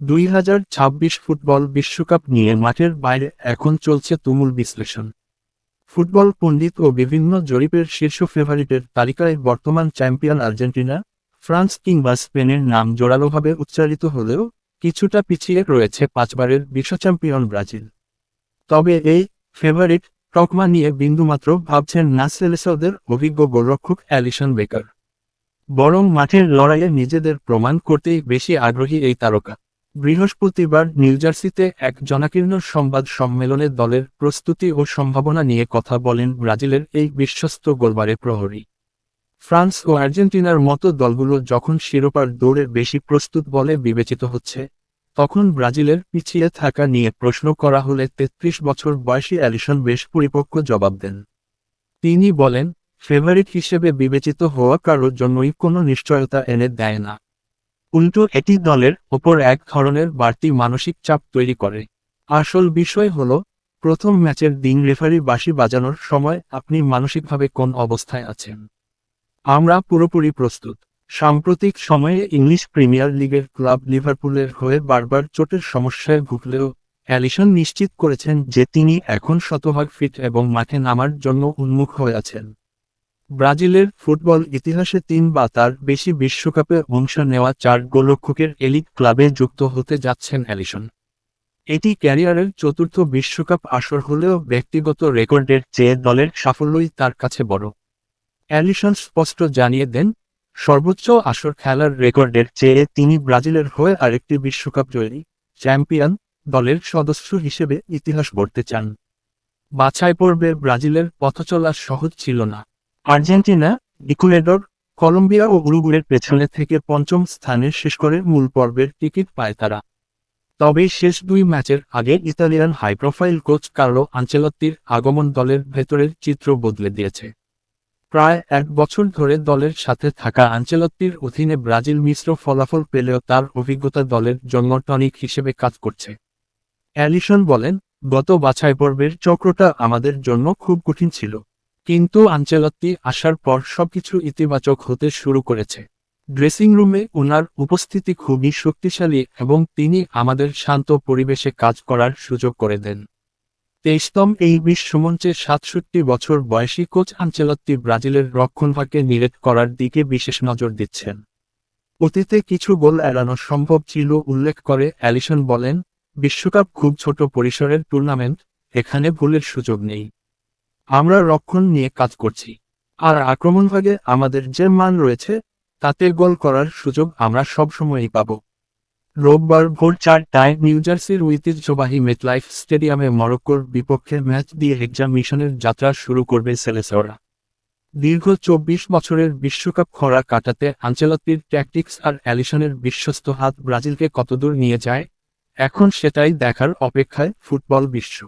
2026 football বিশ্বকাপ নিয়ে মাঠের বাইরে এখন চলছে তুমুল বিশ্লেষণ। ফুটবল পণ্ডিত ও বিভিন্ন জরিপের শীর্ষ ফেভারিটের তালিকায় বর্তমান চ্যাম্পিয়ন আর্জেন্টিনা, ফ্রান্স কিংবা স্পেনের নাম জোরালোভাবে উচ্চারিত হলেও কিছুটা পিছিয়ে রয়েছে পাঁচবারের বিশ্ব চ্যাম্পিয়ন ব্রাজিল। তবে এই ফেভারিট তকমা নিয়ে বিন্দুমাত্র ভাবছেন না সেলেসাওদের অভিজ্ঞ গোলরক্ষক অ্যালিসন বেকার। বরং মাঠের লড়াইয়ে নিজেদের প্রমাণ করতেই বেশি আগ্রহী এই তারকা। বৃহস্পতিবার নিউজার্সিতে এক জনাকীর্ণ সংবাদ সম্মেলনে দলের প্রস্তুতি ও সম্ভাবনা নিয়ে কথা বলেন ব্রাজিলের এই বিশ্বস্ত গোলবারে প্রহরী। ফ্রান্স ও আর্জেন্টিনার মতো দলগুলো যখন শিরোপার দৌড়ে বেশি প্রস্তুত বলে বিবেচিত হচ্ছে, তখন ব্রাজিলের পিছিয়ে থাকা নিয়ে প্রশ্ন করা হলে ৩৩ বছর বয়সী অ্যালিসন বেশ পরিপক্ব জবাব দেন। তিনি বলেন, ফেভারিট হিসেবে বিবেচিত হওয়া কারোর জন্যই কোনো নিশ্চয়তা এনে দেয় না। উল্টো এটি দলের ওপর এক ধরনের বাড়তি মানসিক চাপ তৈরি করে। আসল বিষয় হল, প্রথম ম্যাচের দিন রেফারি বাঁশি বাজানোর সময় আপনি মানসিকভাবে কোন অবস্থায় আছেন। আমরা পুরোপুরি প্রস্তুত। সাম্প্রতিক সময়ে ইংলিশ প্রিমিয়ার লিগের ক্লাব লিভারপুলের হয়ে বারবার চোটের সমস্যায় ভুগলেও অ্যালিসন নিশ্চিত করেছেন যে তিনি এখন শতভাগ ফিট এবং মাঠে নামার জন্য উন্মুখ হয়ে আছেন। ব্রাজিলের ফুটবল ইতিহাসে ৩ বা তার বেশি বিশ্বকাপে অংশ নেওয়া ৪ গোলরক্ষকের এলিট ক্লাবে যুক্ত হতে যাচ্ছেন অ্যালিসন। এটি ক্যারিয়ারের চতুর্থ বিশ্বকাপ আসর হলেও ব্যক্তিগত রেকর্ডের চেয়ে দলের সাফল্যই তার কাছে বড়। অ্যালিসন স্পষ্ট জানিয়ে দেন, সর্বোচ্চ আসর খেলার রেকর্ডের চেয়ে তিনি ব্রাজিলের হয়ে আরেকটি বিশ্বকাপ জয়ী চ্যাম্পিয়ন দলের সদস্য হিসেবে ইতিহাস গড়তে চান। বাছাই পর্বে ব্রাজিলের পথচলা সহজ ছিল না। আর্জেন্টিনা, ইকুয়েডর, কলম্বিয়া ও উরুগুয়ের পেছনে থেকে পঞ্চম স্থানে শেষ করে মূল পর্বের টিকিট পায় তারা। তবে শেষ ২ ম্যাচের আগে ইতালিয়ান হাইপ্রোফাইল কোচ কার্লো আনচেলত্তির আগমন দলের ভেতরের চিত্র বদলে দিয়েছে। প্রায় ১ বছর ধরে দলের সাথে থাকা আনচেলত্তির অধীনে ব্রাজিল মিশ্র ফলাফল পেলেও তার অভিজ্ঞতা দলের জন্য টনিক হিসেবে কাজ করছে। অ্যালিসন বলেন, গত বাছাই পর্বের চক্রটা আমাদের জন্য খুব কঠিন ছিল। কিন্তু আনচেলত্তি আসার পর সবকিছু ইতিবাচক হতে শুরু করেছে। ড্রেসিং রুমে ওনার উপস্থিতি খুবই শক্তিশালী এবং তিনি আমাদের শান্ত পরিবেশে কাজ করার সুযোগ করে দেন। ২৩তম এই বিশ্বমঞ্চে ৬৭ বছর বয়সী কোচ আনচেলত্তি ব্রাজিলের রক্ষণভাগকে নিরেট করার দিকে বিশেষ নজর দিচ্ছেন। অতীতে কিছু গোল এড়ানো সম্ভব ছিল উল্লেখ করে অ্যালিসন বলেন, বিশ্বকাপ খুব ছোট পরিসরের টুর্নামেন্ট, এখানে ভুলের সুযোগ নেই। আমরা রক্ষণ নিয়ে কাজ করছি। আর আক্রমণভাগে আমাদের যে মান রয়েছে, তাতে গোল করার সুযোগ আমরা সবসময়ই পাব। রোববার ভোর ৪টায় নিউজার্সির ঐতিহ্যবাহী মেটলাইফ স্টেডিয়ামে মরক্কোর বিপক্ষে ম্যাচ দিয়ে এক্সামিশনের যাত্রা শুরু করবে সেলেসাওরা। দীর্ঘ ২৪ বছরের বিশ্বকাপ খরা কাটাতে আনচেলত্তির ট্যাকটিক্স আর অ্যালিসনের বিশ্বস্ত হাত ব্রাজিলকে কতদূর নিয়ে যায়, এখন সেটাই দেখার অপেক্ষায় ফুটবল বিশ্ব।